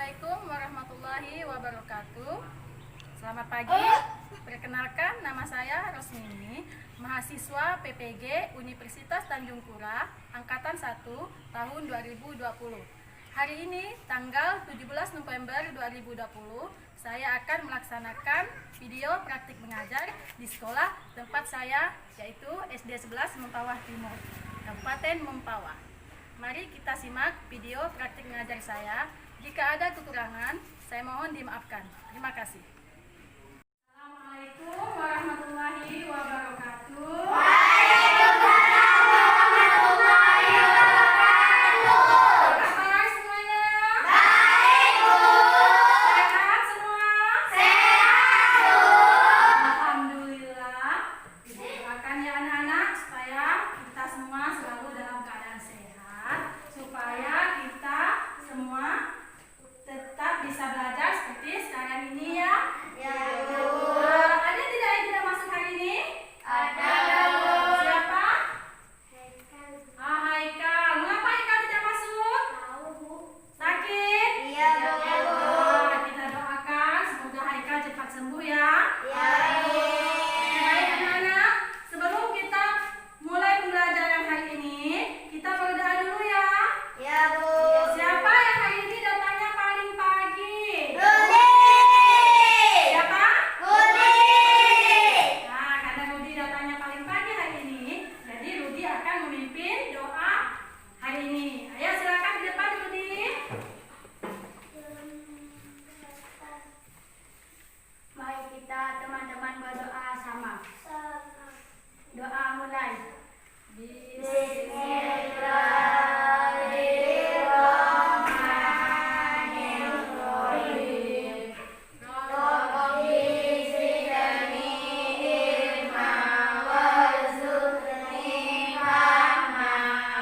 Assalamualaikum warahmatullahi wabarakatuh. Selamat pagi. Perkenalkan, nama saya Rosmini, mahasiswa PPG Universitas Tanjung Pura, Angkatan 1, tahun 2020. Hari ini, tanggal 17 November 2020, saya akan melaksanakan video praktik mengajar di sekolah tempat saya, yaitu SD 11 Mempawah Timur, Kabupaten Mempawah. Mari kita simak video praktik mengajar saya. Jika ada kekurangan, saya mohon dimaafkan. Terima kasih. Assalamualaikum warahmatullahi wabarakatuh. Waalaikumsalam warahmatullahi wabarakatuh. Apa kabar semuanya? Baik, Bu. Sehat semua? Sehat, Bu. Alhamdulillah. Doakan ya anak-anak supaya kita semua selalu dalam keadaan sehat, supaya kita semua tetap bisa belajar seperti sekarang ini ya. Ya, Bu. Ada tidak yang tidak masuk hari ini? Ada, Bu. Siapa? Haikal. Mengapa Haikal tidak masuk? Tahu, Bu. Sakit? Iya, Bu. Kita doakan semoga Haikal cepat sembuh ya. Ya, Bu. Baik anak-anak, sebelum kita mulai pembelajaran hari ini, kita berdoa dulu ya. Ya, Bu. Siapa yang hari ini datangnya paling pagi? Rudi. Siapa? Rudi. Nah, karena Rudi datangnya paling pagi hari ini, jadi Rudi akan memimpin doa hari ini. Ayo silakan di depan Rudi. Mari kita teman-teman berdoa sama. Doa mulai. Bismillahirrahmanirrahim. Rabbi zidni ilma warzuqni fahma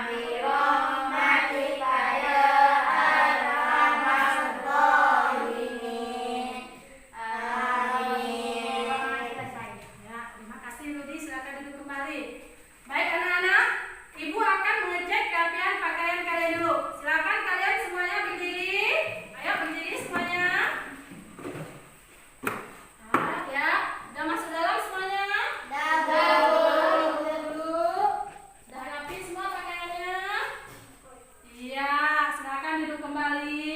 birahmatika ya arhamar rahimin. Amin. Selesai. Ya, terima kasih Rudi. Silakan duduk kembali. Baik anak-anak, Ibu akan mengecek kerapian pakaian kalian dulu. Silakan kalian semuanya berdiri. Ayo berdiri semuanya. Nah, ya, udah masuk dalam semuanya? Duduk. Udah rapi semua pakaiannya? Iya, silakan duduk kembali.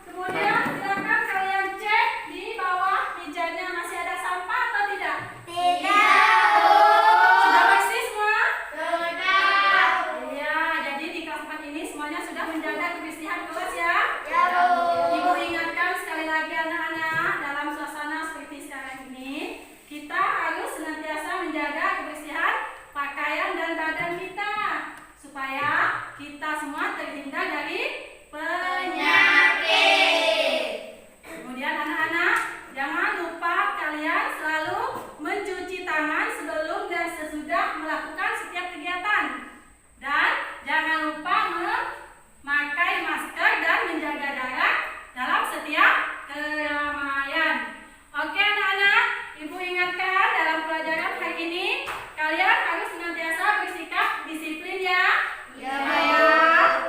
Kemudian silakan kalian cek di bawah mejanya masih ada sampah atau tidak? Sudah bersih semua? Iya, jadi di kelas 4 ini semuanya sudah menjaga kebersihan kelas ya. Ibu ingatkan sekali lagi anak-anak, dalam suasana seperti sekarang ini, kita harus senantiasa menjaga kebersihan pakaian dan badan kita, supaya kita semua terhindar dari penyakit. Kemudian anak-anak, jangan lupa kalian selalu mencuci tangan sebelum dan sesudah melakukan setiap kegiatan. Dan jangan lupa memakai masker dan menjaga jarak dalam setiap keramaian. Oke anak-anak, Ibu ingatkan dalam pelajaran hari ini, kalian harus senantiasa bersikap disiplin ya. Supaya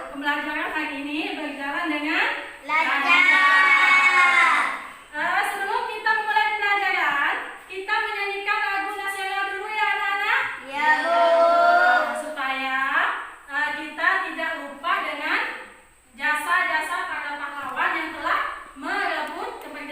pembelajaran hari ini berjalan dengan sebelum kita memulai pembelajaran, kita menyanyikan lagu nasional dulu ya anak-anak. Supaya kita tidak lupa dengan jasa-jasa para pahlawan yang telah merebut kemerdekaan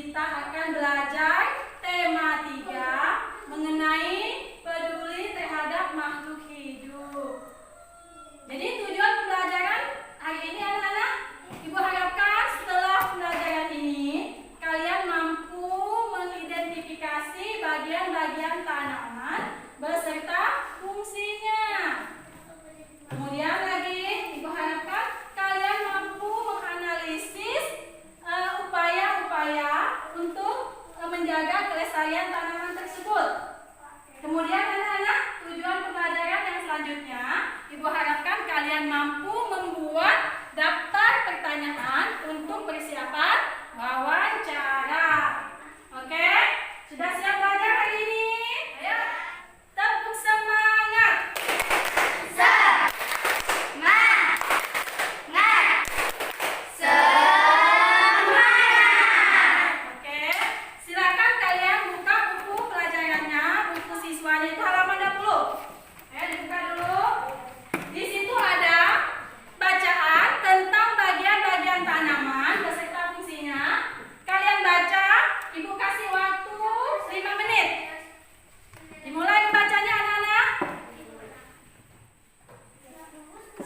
kita akan belajar tema 3 mengenai peduli terhadap makhluk hidup. Jadi tujuan pembelajaran hari ini anak-anak, Ibu harapkan setelah pembelajaran ini kalian mampu mengidentifikasi bagian-bagian tanaman beserta fungsinya. Kemudian lagi Ibu harapkan kalian mampu menganalisis upaya-upaya untuk menjaga kelestarian tanaman tersebut. Kemudian anak-anak, tujuan pembelajaran yang selanjutnya Ibu harapkan kalian mampu membuat daftar pertanyaan untuk persiapan wawancara. Oke? Sudah siap belajar hari ini? Ayo, tepuk semangat. Oke, silakan kalian buka buku pelajarannya, buku siswanya itu halaman 20. Dibuka dulu. Di situ ada bacaan tentang bagian-bagian tanaman beserta fungsinya. Kalian baca, Ibu kasih waktu 5 menit. Dimulai membacanya anak-anak.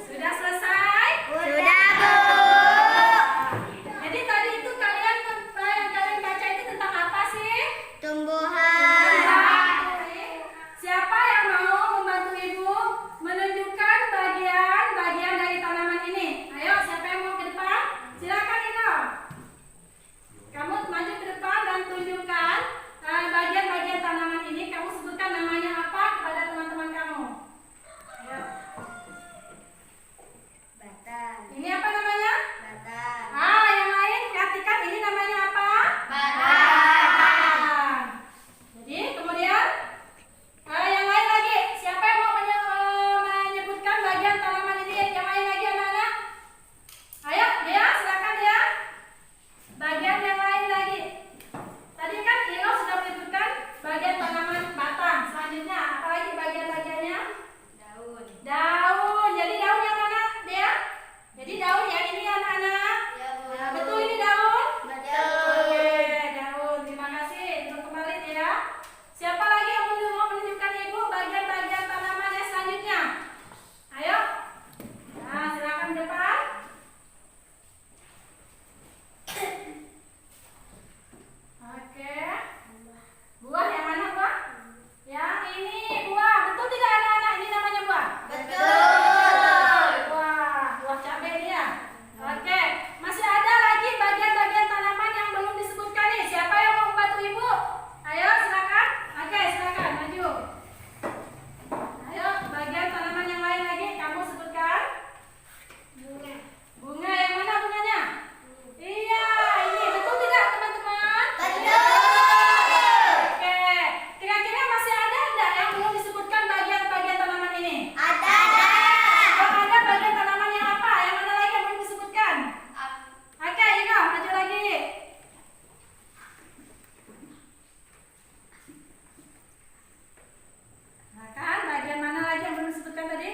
Sudah selesai? Sudah, Bu. Jadi tadi itu kalian yang kalian baca itu tentang apa sih? Tumbuhan. Siapa yang mau membantu Ibu menunjukkan bagian-bagian dari tanaman ini? Ayo, siapa yang mau ke depan? Silakan Ino. Kamu maju ke depan dan tunjukkan bagian-bagian tanaman ini. Kamu sebutkan namanya apa kepada teman-teman kamu. Ayo. Batang. Ini apa namanya? Batang. Yang lain perhatikan ini namanya apa? Batang. Jadi kemudian yang lain lagi. Siapa yang mau menyebutkan bagian tanaman ini? Yang lain lagi anak-anak? Ayo, Dea, silakan Dea. Bagian yang lain lagi. Tadi kan Ino sudah menyebutkan bagian tanaman batang. Selanjutnya apa lagi bagian-bagiannya? Daun. Daun. Jadi daun yang mana, Dea? Jadi daun yang ini anak-anak. Ya, Bu. Nah, betul ini daun? Betul. Oke, daun. Terima kasih. Duduk kembali ya. Siapa lagi yang mau menunjukkan Ibu bagian-bagian tanaman yang selanjutnya? Ayo. Nah, silakan ke depan. Oke. Buah yang mana, buah? Yang ini buah. Betul tidak anak-anak? Ini namanya buah? Betul. Buah cabai ini ya. Oke, masih ada lagi bagian-bagian tanaman yang belum disebutkan nih. Siapa yang mau membantu Ibu? Ayo silakan. Oke, silakan maju. Ayo, bagian tanaman yang lain lagi kamu sebutkan. Bunga. Bunga yang mana bunganya? Iya, ini betul tidak teman-teman? Betul. Oke, kira-kira masih ada enggak yang belum disebutkan bagian-bagian tanaman ini? Ada. Kalau ada bagian tanaman yang apa? Yang mana lagi yang belum disebutkan? Oke, Ino, maju lagi. Nah kan, bagian mana lagi yang belum disebutkan tadi?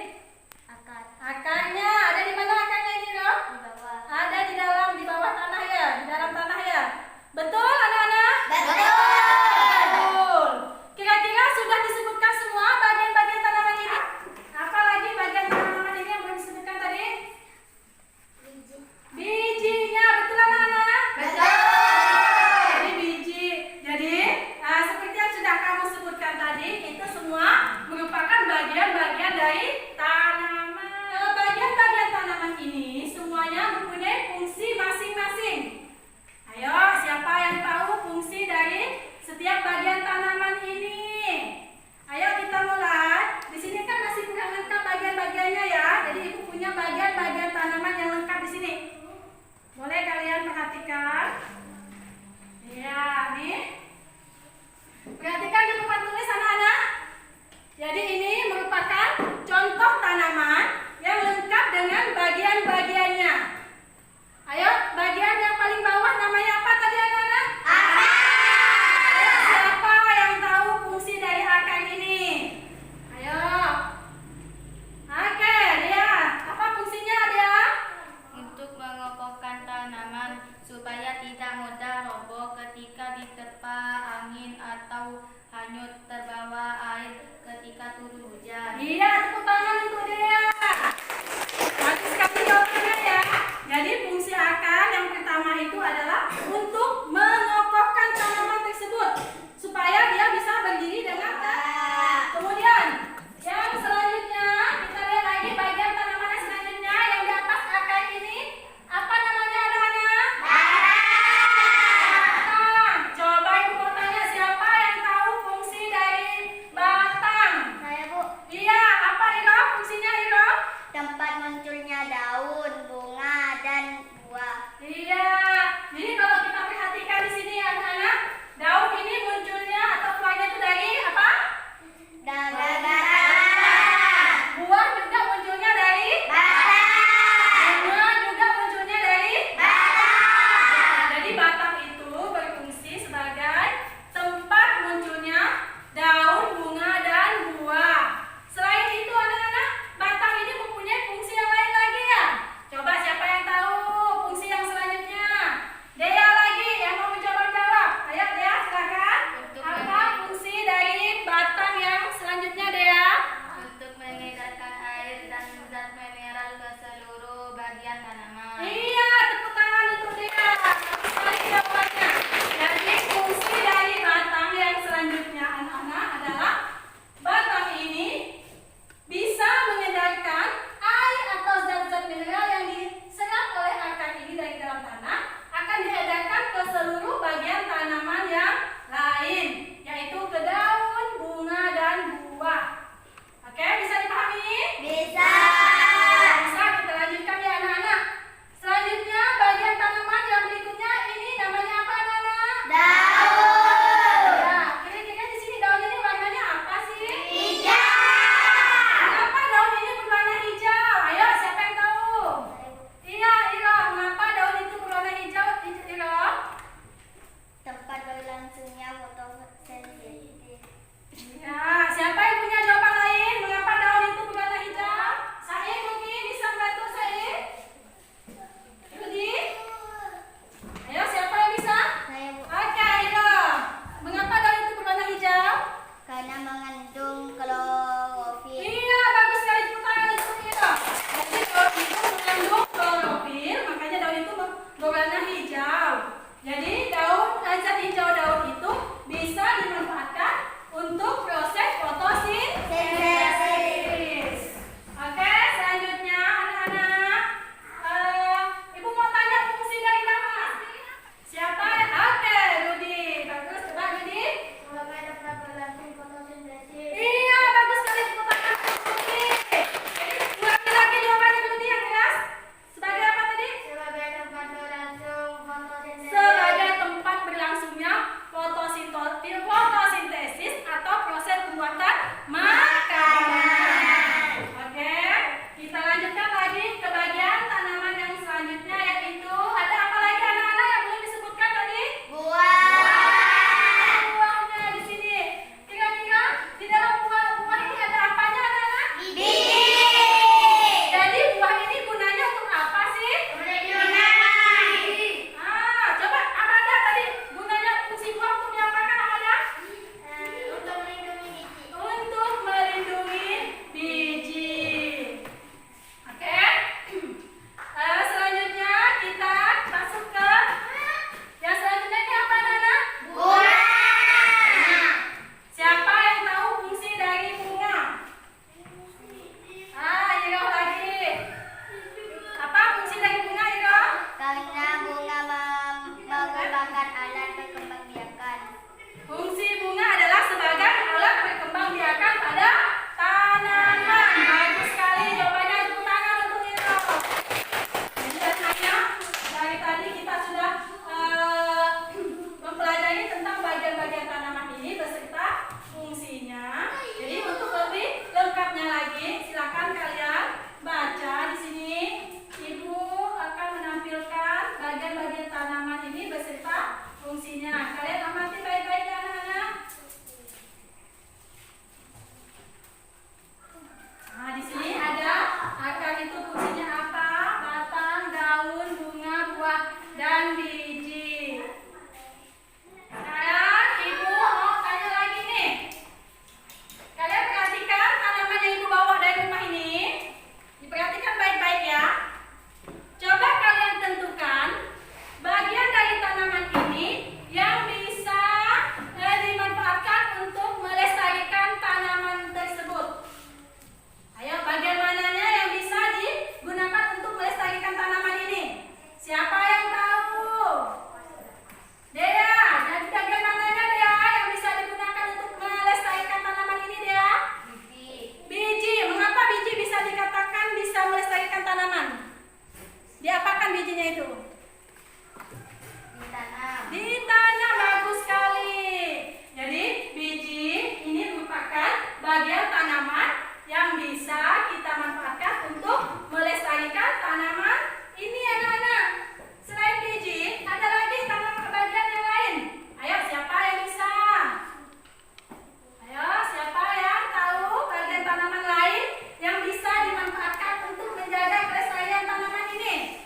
Akar. Akarnya, ada di mana akarnya ini, Ino? Di bawah. Ada di bawah tanah ya, di dalam tanah ya. Betul, anak-anak? Betul. Betul. Kira-kira sudah disebutkan semua bagian-bagian tanaman ini? Apa lagi bagian tanaman ini yang belum disebutkan tadi? Biji. Bijinya, betul anak-anak? Betul. Jadi biji. Jadi seperti yang sudah kamu sebutkan tadi, itu semua merupakan bagian-bagian dari tanaman. Bagian-bagian tanaman ini semuanya mempunyai fungsi masing-masing. Ayo, siapa yang tahu fungsi dari setiap bagian tanaman ini? Ayo kita mulai. Di sini kan masih kurang lengkap bagian-bagiannya ya. Jadi Ibu punya bagian-bagian tanaman yang lengkap di sini. Boleh kalian perhatikan? Ya, nih. Perhatikan di papan tulis anak-anak. Jadi ini merupakan contoh tanaman yang lengkap dengan bagian-bagiannya. Ayo, bagian yang paling bawah namanya apa tadi anak-anak? Ayo, siapa yang tahu fungsi dari akar ini? Ayo. Oke, dia. Apa fungsinya dia? Untuk mengokohkan tanaman supaya tidak mudah roboh ketika dan buah. Iya. Jadi kalau kita perhatikan di sini ya anak-anak, daun ini munculnya atau keluarnya itu dari apa? Dan batang. Buah juga munculnya dari Batang. bunga juga munculnya dari Batang. Jadi batang itu berfungsi sebagai tempat munculnya daun, bunga, dan buah. Selain itu anak-anak, batang ini mempunyai fungsi yang lain lagi ya. Coba siapa yang tahu fungsi yang selanjutnya? bijinya itu? Ditanam. Ditanam, bagus sekali. Jadi biji ini merupakan bagian tanaman yang bisa kita manfaatkan untuk melestarikan tanaman ini anak-anak. Selain biji, ada lagi tanaman bagian yang lain. Ayo, siapa yang bisa? Ayo, siapa yang tahu bagian tanaman lain yang bisa dimanfaatkan untuk menjaga kelestarian tanaman ini?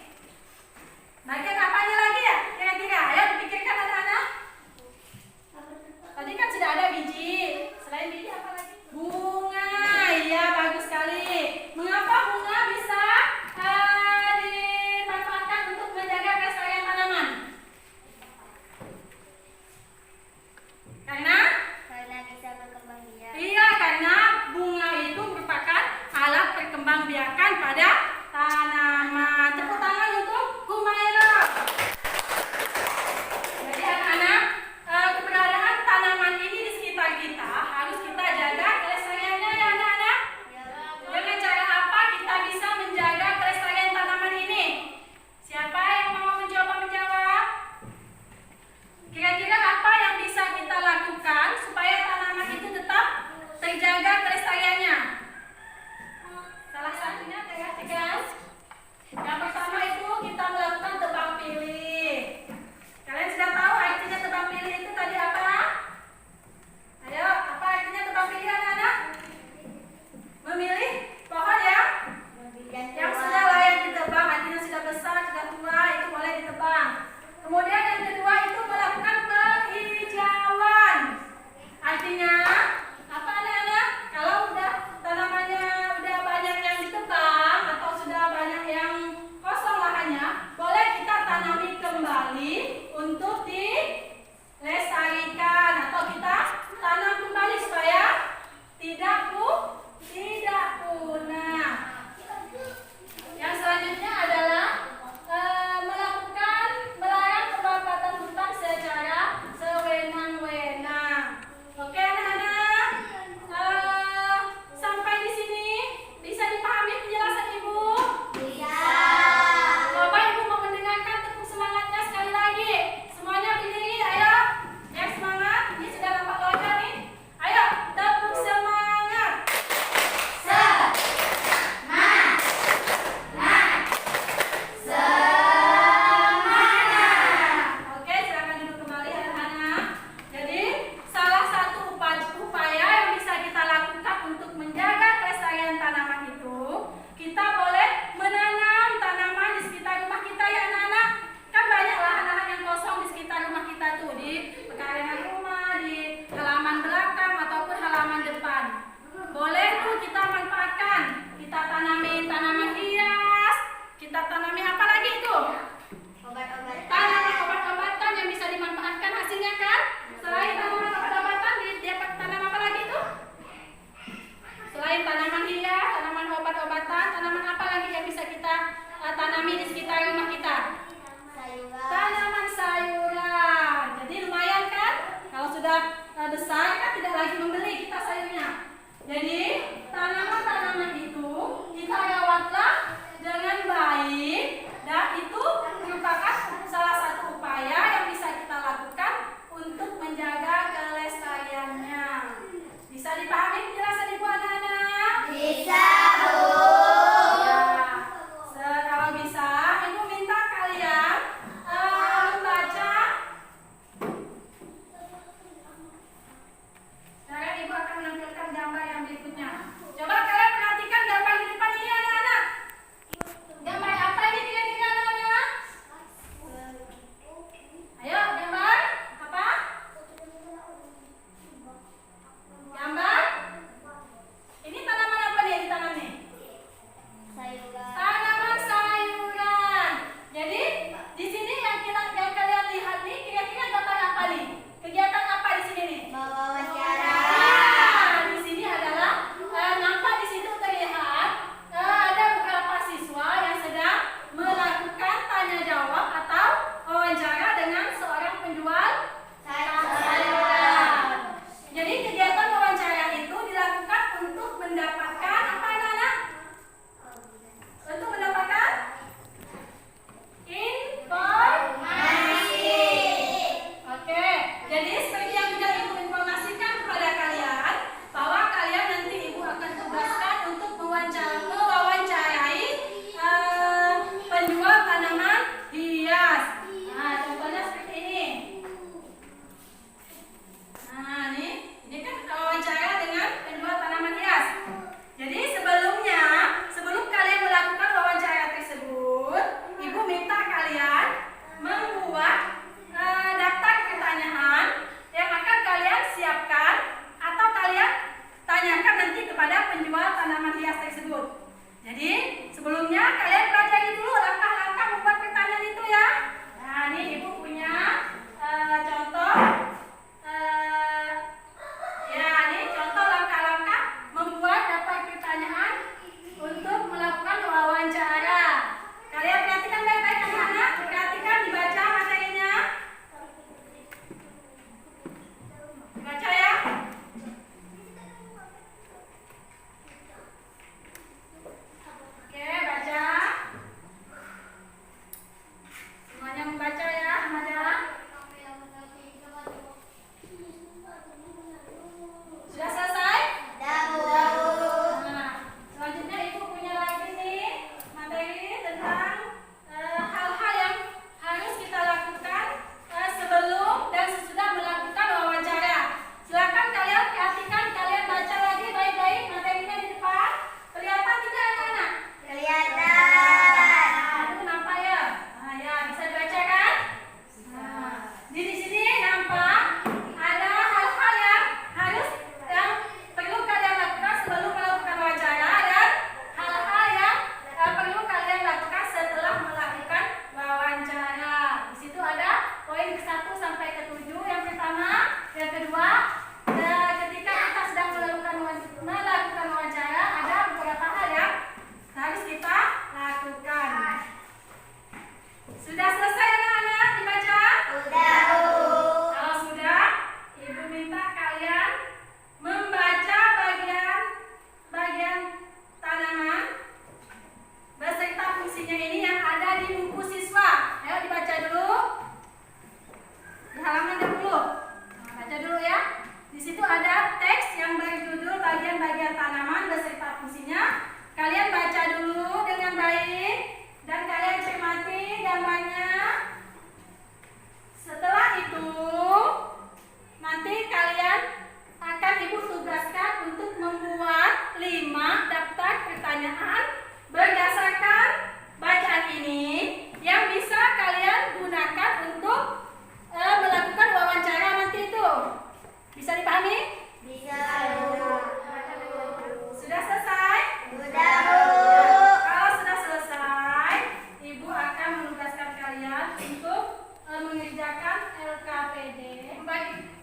untuk mengerjakan LKPD.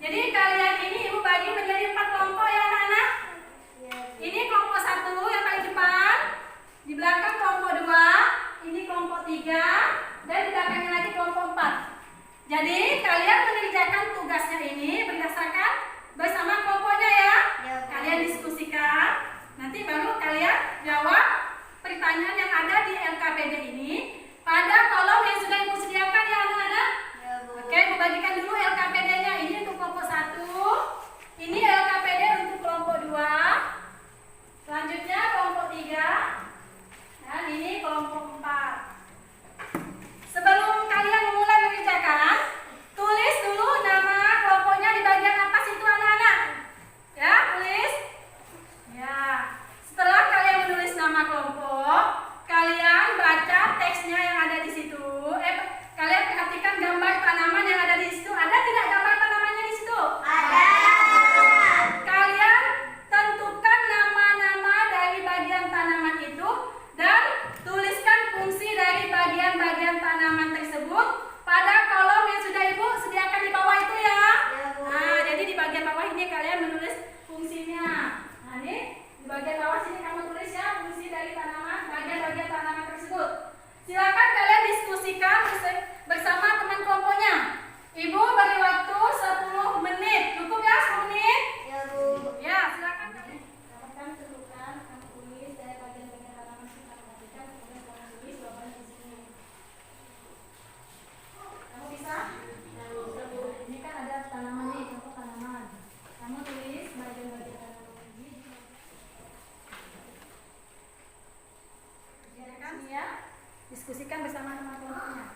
Jadi kalian ini Ibu bagi menjadi 4 kelompok ya anak-anak. Ini kelompok 1 yang paling depan, di belakang kelompok 2, ini kelompok 3, dan di belakangnya lagi kelompok 4. Jadi kalian mengerjakan tugasnya ini berdasarkan bersama kelompoknya ya. Kalian diskusikan, nanti baru kalian jawab pertanyaan yang ada di LKPD ini pada kolom yang sudah Ibu sediakan ya anak-anak. Oke, Ibu bagikan dulu LKPD-nya. Ini untuk kelompok 1, ini LKPD untuk kelompok 2, selanjutnya kelompok 3, dan ini kelompok 4. Sebelum kalian memulai mengerjakan, tulis dulu nama kelompoknya di bagian atas itu anak-anak. Ya, tulis. Ya. Setelah kalian menulis nama kelompok, kalian baca teksnya yang ada di situ. Kalian perhatikan gambar tanaman yang ada di situ. Ada tidak gambar tanamannya di situ? Ada. Kalian tentukan nama-nama dari bagian tanaman itu dan tuliskan fungsi dari bagian-bagian tanaman tersebut pada kolom yang sudah Ibu sediakan di bawah itu ya. Nah, jadi di bagian bawah ini kalian menulis fungsinya. Nah, ini di bagian bawah sini kamu tulis ya fungsi dari tanaman, bagian-bagian tanaman tersebut. Silakan kalian diskusikan bersama teman kelompoknya. Ibu beri waktu 10 menit. Cukup ya 10 menit? Ya, Bu. Ya, silakan. Kamu tentukan, kamu tulis dari bagian-bagian tanaman yang kamu perhatikan, kemudian kamu tulis jawabannya di sini. Kamu bisa? Ini kan ada tanaman nih, contoh tanaman. Kamu tulis bagian-bagian tanaman ini. Silakan ya. Diskusikan bersama teman kelompoknya.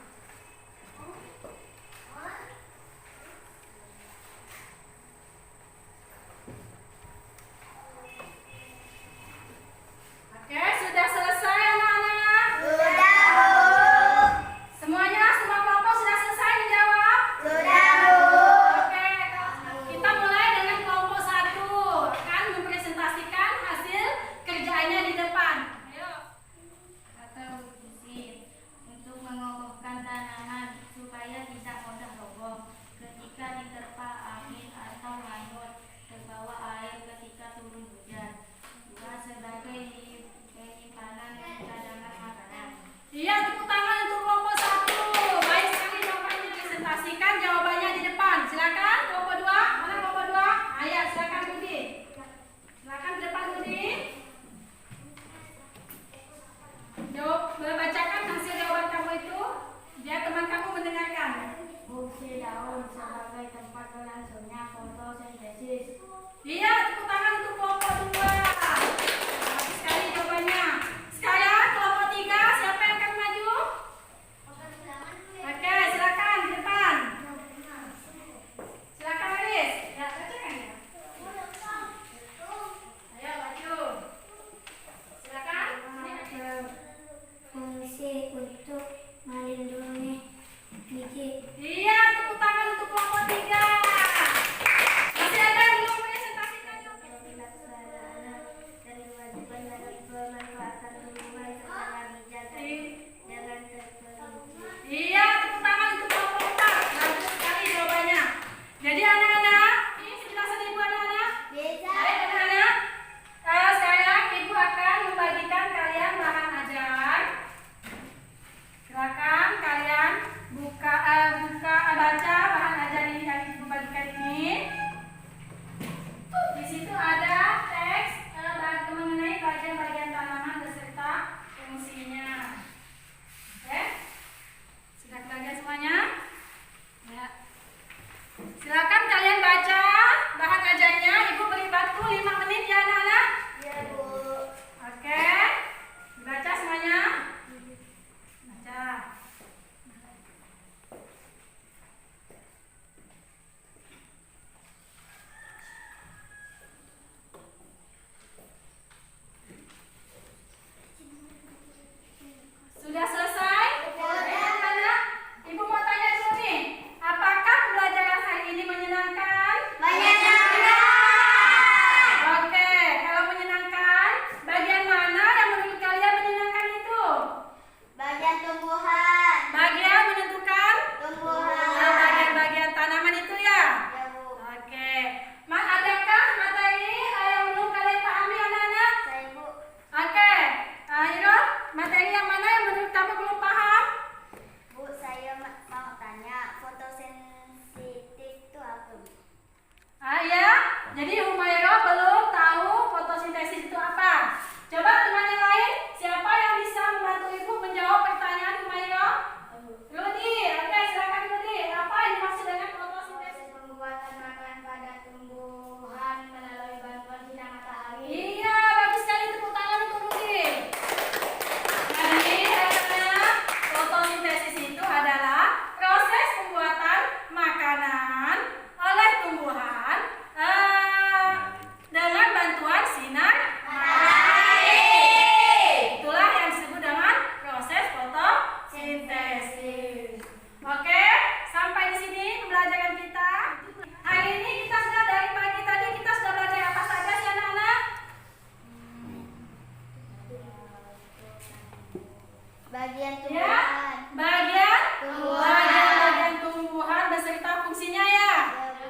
bagian-bagian tumbuhan beserta fungsinya ya.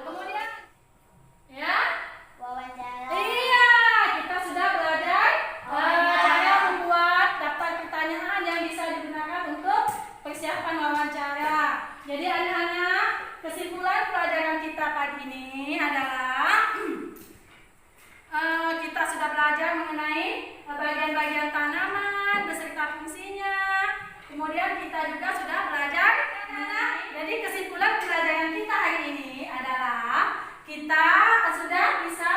Kemudian ya. Wawancara. Iya, kita sudah belajar cara membuat daftar pertanyaan yang bisa digunakan untuk persiapan wawancara. Jadi anak-anak, kesimpulan pelajaran kita pagi ini adalah kita sudah belajar mengenai bagian-bagian tanaman beserta fungsinya. Kemudian kita juga sudah belajar jadi kesimpulan pelajaran kita hari ini adalah kita sudah bisa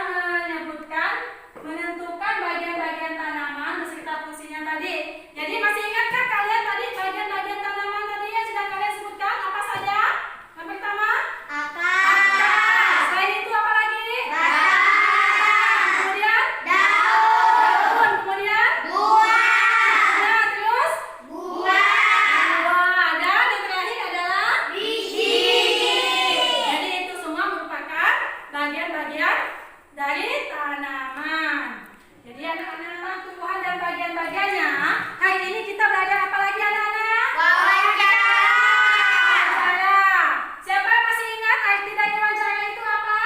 menentukan bagian-bagian tanaman beserta fungsinya tadi. Jadi masih ingatkah kalian tadi bagian-bagian tanaman tadi yang sudah kalian sebutkan apa saja? Yang pertama, akar. Selain itu apa lagi? Kemudian daun. Kemudian nah, terus buah. Dan yang terakhir adalah biji. Jadi itu semua merupakan bagian-bagian dari tanaman. Jadi anak-anak, tumbuhan dan bagian-bagiannya. Hari ini kita belajar apa lagi anak-anak? Wawancara. Siapa yang masih ingat arti dari wawancara itu apa?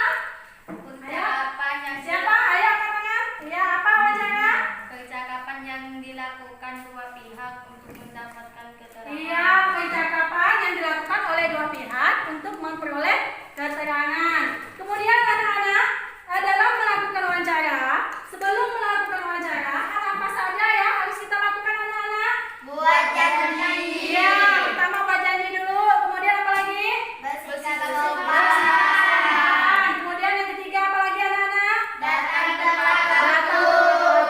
Percakapan yang Siapa? Ayo angkat tangan. Ya, apa wawancara? percakapan yang dilakukan dua pihak untuk mendapatkan keterangan. Iya, percakapan yang dilakukan oleh dua pihak untuk memperoleh keterangan. Kemudian anak-anak, dalam melakukan wawancara, sebelum melakukan wawancara, hal apa saja yang harus kita lakukan anak-anak? Buat janji. Iya, pertama buat janji dulu. Kemudian apa lagi? Bersikap Nah, sopan. kemudian yang ketiga apa lagi anak-anak? Datang tepat waktu.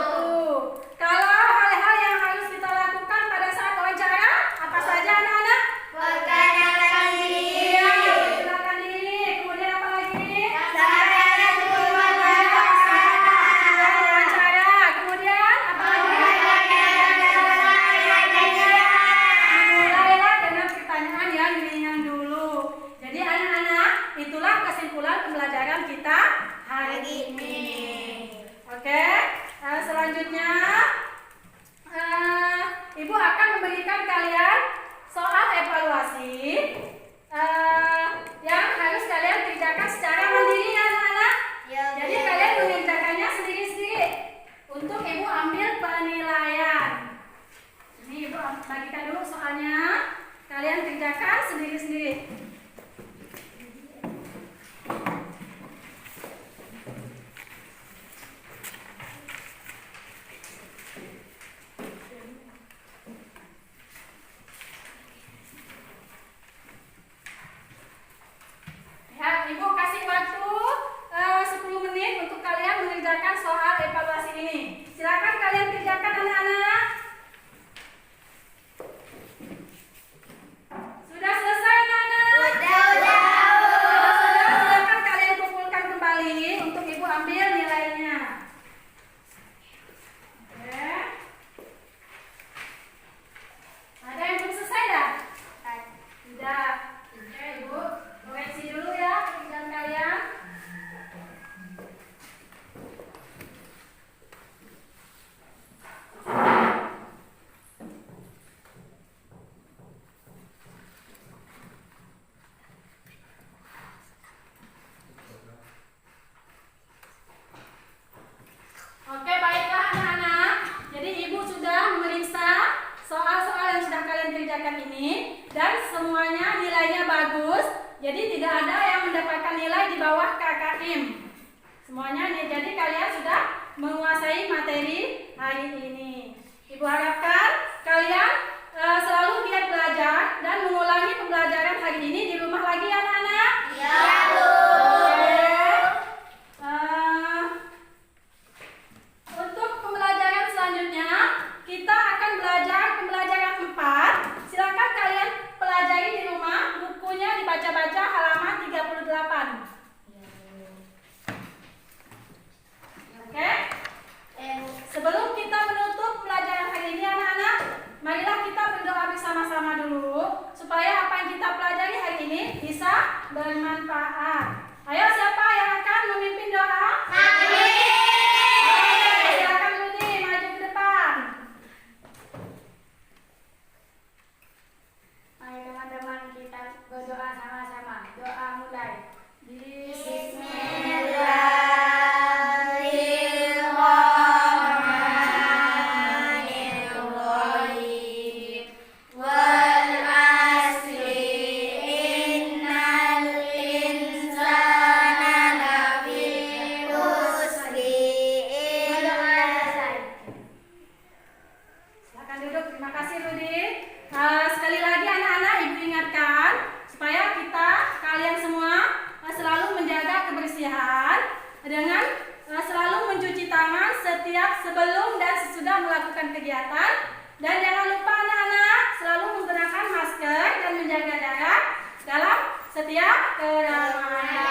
Tuh. Kalau hal-hal yang harus kita lakukan pada saat wawancara, apa saja anak-anak? Perkenalkan diri. Iya, perkenalkan diri. Kemudian apa lagi? Sampaikan tujuan Wawancara. Kemudian apa lagi? Mulailah dengan pertanyaan yang ringan dulu. Jadi anak-anak, itulah kesimpulan pembelajaran kita hari ini. Oke, selanjutnya Ibu akan memberikan kalian soal evaluasi yang harus kalian kerjakan secara mandiri ya anak-anak. Jadi kalian mengerjakannya sendiri-sendiri untuk Ibu ambil penilaian. Ini Ibu bagikan dulu soalnya, kalian kerjakan sendiri-sendiri. Ya, Ibu kasih waktu 10 menit untuk kalian mengerjakan soal evaluasi ini. Silakan kalian kerjakan anak-anak. Sudah selesai anak-anak? Kalau sudah, silakan kalian kumpulkan kembali untuk Ibu ambil nilainya. Oke. Ada yang belum selesai dah? Tidak. Oke, Ibu koreksi dulu ya pekerjaan kalian. Oke, baiklah anak-anak. Jadi Ibu sudah memeriksa soal-soal yang sudah kalian kerjakan ini dan semuanya nilainya bagus. Jadi tidak ada yang mendapatkan nilai di bawah KKM. Semuanya nih, jadi kalian sudah menguasai materi hari ini. Ibu harapkan kalian selalu giat belajar dan mengulangi pembelajaran hari ini di rumah lagi anak-anak. Ya, Bu. Untuk pembelajaran selanjutnya, kita akan belajar pembelajaran 4. Silakan kalian pelajari di rumah, bukunya dibaca-baca halaman 38. Oke? Sebelum kita menutup pelajaran hari ini anak-anak, marilah kita berdoa bersama-sama dulu supaya apa yang kita pelajari hari ini bisa bermanfaat. Ayo, siapa yang akan memimpin doa? Kami. Silakan Rudi maju ke depan. Ayo teman-teman setia, keramaian.